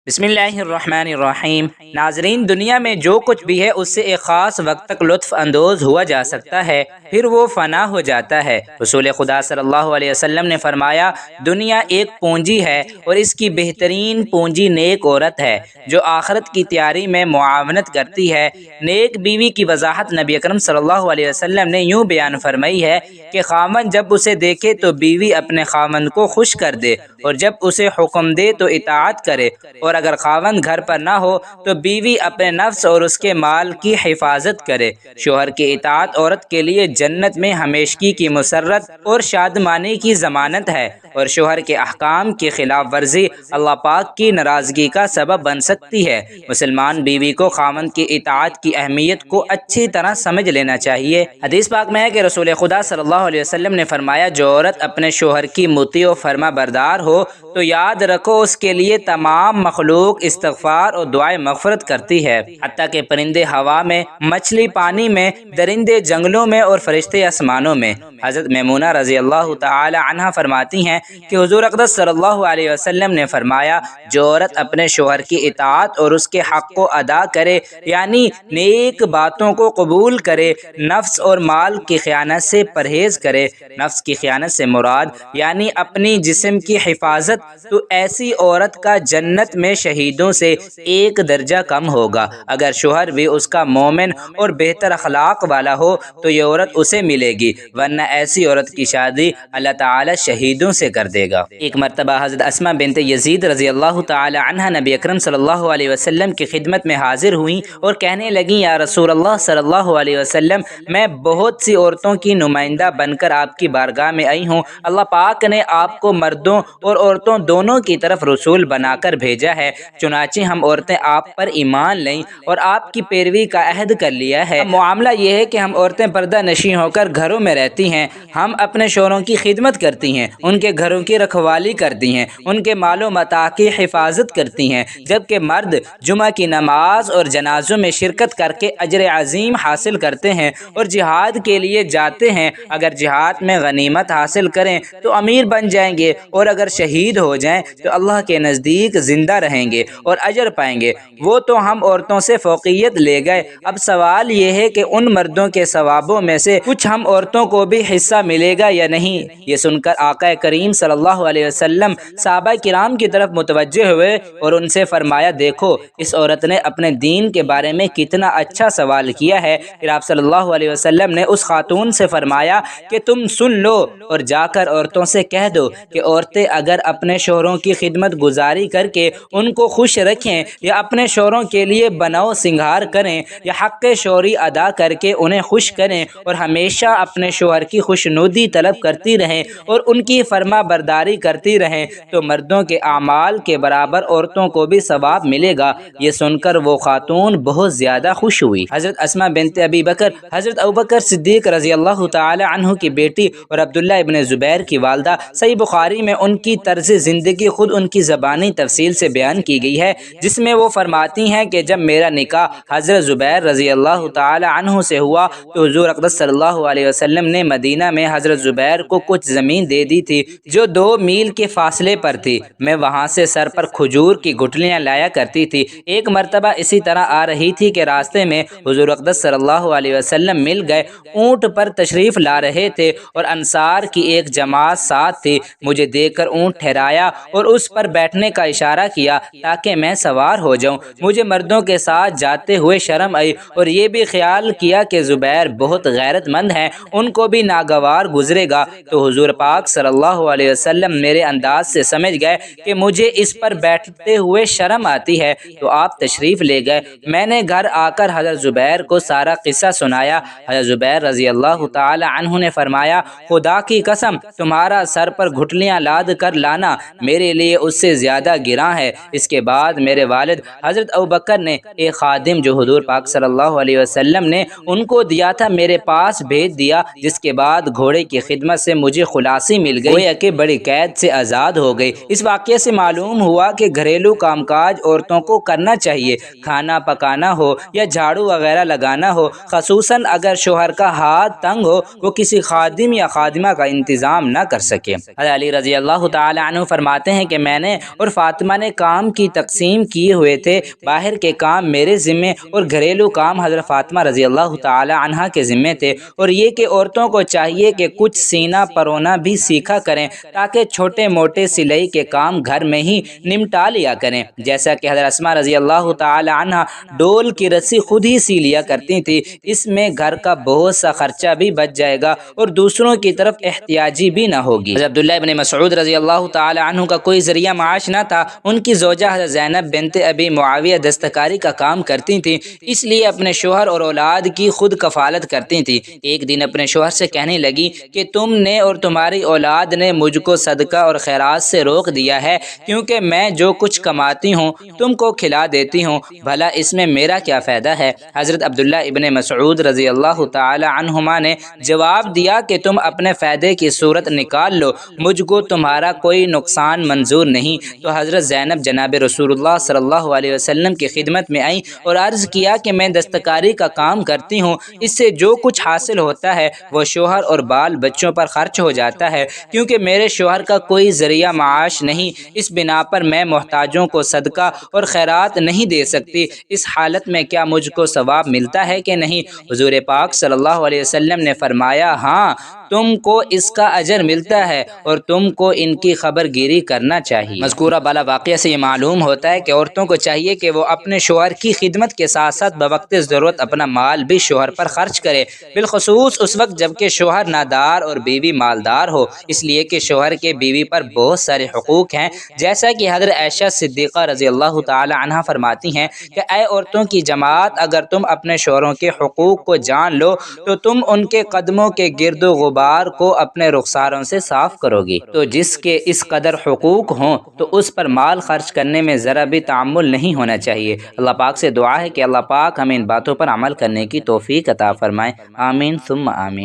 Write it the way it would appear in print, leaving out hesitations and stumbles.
بسم اللہ الرحمن الرحیم۔ ناظرین، دنیا میں جو کچھ بھی ہے اس سے ایک خاص وقت تک لطف اندوز ہوا جا سکتا ہے، پھر وہ فنا ہو جاتا ہے۔ رسول خدا صلی اللہ علیہ وسلم نے فرمایا، دنیا ایک پونجی ہے اور اس کی بہترین پونجی نیک عورت ہے جو آخرت کی تیاری میں معاونت کرتی ہے۔ نیک بیوی کی وضاحت نبی اکرم صلی اللہ علیہ وسلم نے یوں بیان فرمائی ہے کہ خاوند جب اسے دیکھے تو بیوی اپنے خاوند کو خوش کر دے، اور جب اسے حکم دے تو اطاعت کرے، اور اگر خاوند گھر پر نہ ہو تو بیوی اپنے نفس اور اس کے مال کی حفاظت کرے۔ شوہر کی اطاعت عورت کے لیے جنت میں ہمیشگی کی مسرت اور شادمانی کی ضمانت ہے، اور شوہر کے احکام کی خلاف ورزی اللہ پاک کی ناراضگی کا سبب بن سکتی ہے۔ مسلمان بیوی کو خاوند کی اطاعت کی اہمیت کو اچھی طرح سمجھ لینا چاہیے۔ حدیث پاک میں ہے کہ رسول خدا صلی اللہ علیہ وسلم نے فرمایا، جو عورت اپنے شوہر کی مطیع و فرما بردار ہو تو یاد رکھو اس کے لیے تمام مخلوق استغفار اور دعائیں مغفرت کرتی ہے، حتیٰ کہ پرندے ہوا میں، مچھلی پانی میں، درندے جنگلوں میں اور فرشتے آسمانوں میں۔ حضرت میمونہ رضی اللہ تعالی عنہ فرماتی ہیں کہ حضور اقدس صلی اللہ علیہ وسلم نے فرمایا، جو عورت اپنے شوہر کی اطاعت اور اس کے حق کو ادا کرے، یعنی نیک باتوں کو قبول کرے، نفس اور مال کی خیانت سے پرہیز کرے۔ نفس کی خیانت سے مراد یعنی اپنی جسم کی حفاظت، تو ایسی عورت کا جنت میں شہیدوں سے ایک درجہ کم ہوگا۔ اگر شوہر بھی اس کا مومن اور بہتر اخلاق والا ہو تو یہ عورت اسے ملے گی، ورنہ ایسی عورت کی شادی اللہ تعالی شہیدوں سے کر دے گا۔ ایک مرتبہ حضرت اسماء بنت یزید رضی اللہ تعالی عنہ نبی اکرم صلی اللہ علیہ وسلم کی خدمت میں حاضر ہوئیں اور کہنے لگیں، یا رسول اللہ صلی اللہ علیہ وسلم، میں بہت سی عورتوں کی نمائندہ بن کر آپ کی بارگاہ میں آئی ہوں۔ اللہ پاک نے آپ کو مردوں اور عورتوں دونوں کی طرف رسول بنا کر بھیجا ہے، چنانچہ ہم عورتیں آپ پر ایمان لیں اور آپ کی پیروی کا عہد کر لیا ہے۔ معاملہ یہ ہے کہ ہم عورتیں پردہ نشین ہو کر گھروں میں رہتی ہیں، ہم اپنے شوہروں کی خدمت کرتی ہیں، ان کے گھروں کی رکھوالی کرتی ہیں، ان کے مال و متاع کی حفاظت کرتی ہیں، جبکہ مرد جمعہ کی نماز اور جنازوں میں شرکت کر کے اجر عظیم حاصل کرتے ہیں اور جہاد کے لیے جاتے ہیں۔ اگر جہاد میں غنیمت حاصل کریں تو امیر بن جائیں گے، اور اگر شہید ہو جائیں تو اللہ کے نزدیک زندہ رہیں گے اور اجر پائیں گے۔ وہ تو ہم عورتوں سے فوقیت لے گئے، اب سوال یہ ہے کہ ان مردوں کے ثوابوں میں سے کچھ ہم عورتوں کو بھی حصہ ملے گا یا نہیں؟ یہ سن کر آقا کریم صلی اللہ علیہ وسلم صحابہ کرام کی طرف متوجہ ہوئے اور ان سے فرمایا، دیکھو اس عورت نے اپنے دین کے بارے میں کتنا اچھا سوال کیا ہے۔ پھر آپ صلی اللہ علیہ وسلم نے اس خاتون سے فرمایا کہ تم سن لو اور جا کر عورتوں سے کہہ دو کہ عورتیں اگر اپنے شوہروں کی خدمت گزاری کر کے ان کو خوش رکھیں، یا اپنے شوہروں کے لیے بناؤ سنگھار کریں، یا حق شوہری ادا کر کے انہیں خوش کریں اور ہمیشہ اپنے شوہر کی خوشنودی طلب کرتی رہیں اور ان کی فرما برداری کرتی رہیں، تو مردوں کے اعمال کے برابر عورتوں کو بھی ثواب ملے گا۔ یہ سن کر وہ خاتون بہت زیادہ خوش ہوئی۔ حضرت اسماء بنت ابی بکر، حضرت ابوبکر صدیق رضی اللہ تعالی عنہ کی بیٹی اور عبداللہ ابن زبیر کی والدہ، صحیح بخاری میں ان کی طرز زندگی خود ان کی زبانی تفصیل سے بیان کی گئی ہے، جس میں وہ فرماتی ہیں کہ جب میرا نکاح حضرت زبیر رضی اللہ تعالی عنہ سے ہوا تو حضور اقدس صلی اللہ علیہ وسلم نے مدینہ میں حضرت زبیر کو کچھ زمین دے دی تھی جو 2 میل کے فاصلے پر تھی۔ میں وہاں سے سر پر کھجور کی گٹھلیاں لایا کرتی تھی۔ ایک مرتبہ اسی طرح آ رہی تھی کہ راستے میں حضور اقدس صلی اللہ علیہ وسلم مل گئے، اونٹ پر تشریف لا رہے تھے اور انصار کی ایک جماعت ساتھ تھی۔ مجھے دیکھ کر اونٹ ٹھہرایا اور اس پر بیٹھنے کا اشارہ کیا تاکہ میں سوار ہو جاؤں۔ مجھے مردوں کے ساتھ جاتے ہوئے شرم آئی اور یہ بھی خیال کیا کہ زبیر بہت غیرت مند ہیں، ان کو بھی ناگوار گزرے گا، تو حضور پاک صلی اللہ علیہ وسلم میرے انداز سے سمجھ گئے کہ مجھے اس پر بیٹھتے ہوئے شرم آتی ہے، تو آپ تشریف لے گئے۔ میں نے گھر آ کر حضرت زبیر کو سارا قصہ سنایا۔ حضرت زبیر رضی اللہ تعالی عنہ نے فرمایا، خدا کی قسم تمہارا سر پر گھٹلیاں لاد کر لانا میرے لیے اس سے زیادہ گراں ہے۔ اس کے بعد میرے والد حضرت ابوبکر نے ایک خادم جو حضور پاک صلی اللہ علیہ وسلم نے ان کو دیا تھا میرے پاس بھیج دیا، جس کے بعد گھوڑے کی خدمت سے مجھے خلاصی مل گئی، گویا کہ بڑی قید سے آزاد ہو گئی۔ اس واقعے سے معلوم ہوا کہ گھریلو کام کاج عورتوں کو کرنا چاہیے، کھانا پکانا ہو یا جھاڑو وغیرہ لگانا ہو، خصوصاً اگر شوہر کا ہاتھ تنگ ہو، وہ کسی خادم یا خادمہ کا انتظام نہ کر سکے۔ حضرت علی رضی اللہ تعالی عنہ فرماتے ہیں کہ میں نے اور فاطمہ نے کام کام کی تقسیم کیے ہوئے تھے، باہر کے کام میرے ذمے اور گھریلو کام حضرت فاطمہ رضی اللہ تعالی عنہا کے ذمے تھے، اور یہ کہ عورتوں کو چاہیے کہ کچھ سینہ پرونا بھی سیکھا کریں تاکہ چھوٹے موٹے سلائی کے کام گھر میں ہی نمٹا لیا کریں، جیسا کہ حضرت اسماء رضی اللہ تعالی عنہا ڈول کی رسی خود ہی سی لیا کرتی تھی۔ اس میں گھر کا بہت سا خرچہ بھی بچ جائے گا اور دوسروں کی طرف احتیاجی بھی نہ ہوگی۔ حضرت عبداللہ ابن مسعود رضی اللہ تعالی عنہ کا کوئی ذریعہ معاش نہ تھا، ان کی زوجہ حضرت زینب بنت ابی معاویہ دستکاری کا کام کرتی تھیں، اس لیے اپنے شوہر اور اولاد کی خود کفالت کرتی تھیں۔ ایک دن اپنے شوہر سے کہنے لگی کہ تم نے اور تمہاری اولاد نے مجھ کو صدقہ اور خیرات سے روک دیا ہے، کیونکہ میں جو کچھ کماتی ہوں تم کو کھلا دیتی ہوں، بھلا اس میں میرا کیا فائدہ ہے؟ حضرت عبداللہ ابن مسعود رضی اللہ تعالی عنہما نے جواب دیا کہ تم اپنے فائدے کی صورت نکال لو، مجھ کو تمہارا کوئی نقصان منظور نہیں۔ تو حضرت زینب جناب رسول اللہ صلی اللہ علیہ وسلم کی خدمت میں آئیں اور عرض کیا کہ میں دستکاری کا کام کرتی ہوں، اس سے جو کچھ حاصل ہوتا ہے وہ شوہر اور بال بچوں پر خرچ ہو جاتا ہے، کیونکہ میرے شوہر کا کوئی ذریعہ معاش نہیں، اس بنا پر میں محتاجوں کو صدقہ اور خیرات نہیں دے سکتی، اس حالت میں کیا مجھ کو ثواب ملتا ہے کہ نہیں؟ حضور پاک صلی اللہ علیہ وسلم نے فرمایا ہاں، تم کو اس کا اجر ملتا ہے اور تم کو ان کی خبر گیری کرنا چاہیے۔ مذکورہ بالا واقعہ سے یہ معلوم ہوتا ہے کہ عورتوں کو چاہیے کہ وہ اپنے شوہر کی خدمت کے ساتھ ساتھ بوقت ضرورت اپنا مال بھی شوہر پر خرچ کرے، بالخصوص اس وقت جب کہ شوہر نادار اور بیوی مالدار ہو، اس لیے کہ شوہر کے بیوی پر بہت سارے حقوق ہیں، جیسا کہ حضرت عائشہ صدیقہ رضی اللہ تعالی عنہا فرماتی ہیں کہ اے عورتوں کی جماعت، اگر تم اپنے شوہروں کے حقوق کو جان لو تو تم ان کے قدموں کے گرد و غبار کو اپنے رخساروں سے صاف کرو گی۔ تو جس کے اس قدر حقوق ہوں تو اس پر مال خرچ کرنے میں ذرا بھی تعمل نہیں ہونا چاہیے۔ اللہ پاک سے دعا ہے کہ اللہ پاک ہمیں ان باتوں پر عمل کرنے کی توفیق عطا فرمائے، آمین ثم آمین۔